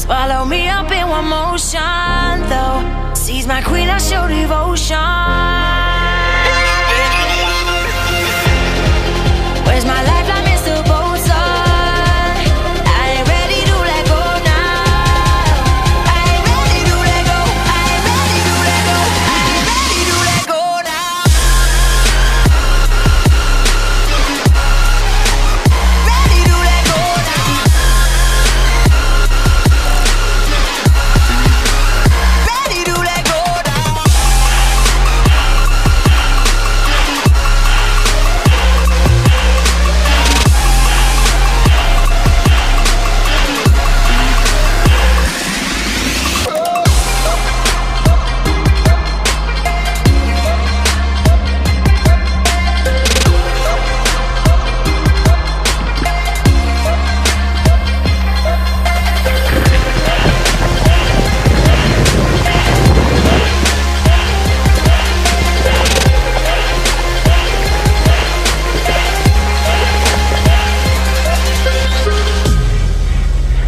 Swallow me up in one motion, though. Seize my queen, I show devotion. Where's my lifeline, Mr. Bosun? I ain't ready to let go now. I ain't ready to let go. I ain't ready to let go. I ain't ready to let go now. Ready to let go now. Ready to let go now.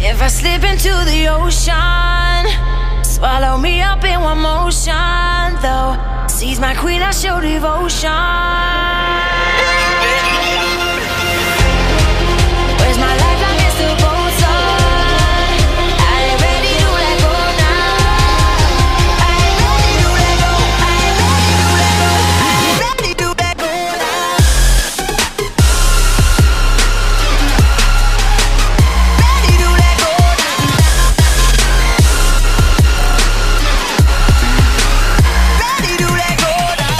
If I slip into the ocean, swallow me up in one motion, though. Seize my queen, I show devotion. Where's my lifeline, Mr. Bosun? I ain't ready to let go now. I ain't ready to let go. I ain't ready to let go. I ain't ready to let go now. Ready to let go now. Ready to let go now.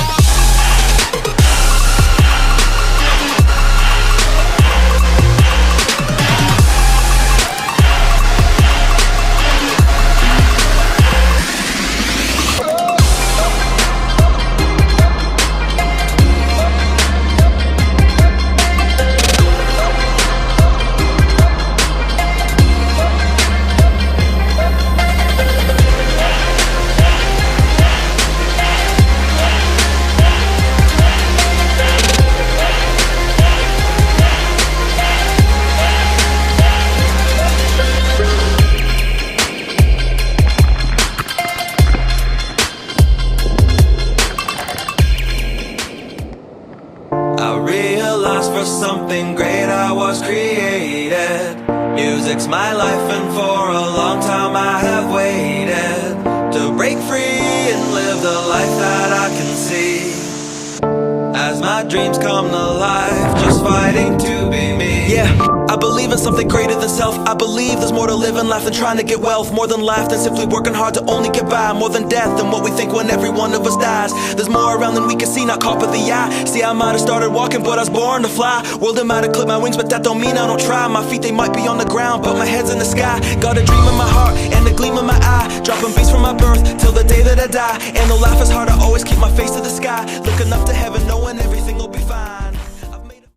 I realized for something great I was created. Music's my life and for a long time I have waited to break free and live the life that I can see. As my dreams come to life, just fighting to be me. Yeah, I believe in something greater than self. I believe there's more to live in life than trying to get wealth. More than life than simply working hard to only get by. More than death than what we think when every one of us dies. There's more around than we can see, not caught by the eye. See, I might have started walking, but I was born to fly. World, it might have clipped my wings, but that don't mean I don't try. My feet, they might be on the ground, but my head's in the sky. Got a dream in my heart and a gleam in my eye. Dropping beats from my birth till the day that I die. And though life is hard, I always keep my face to the sky. Looking up to heaven, knowing everything will be fine.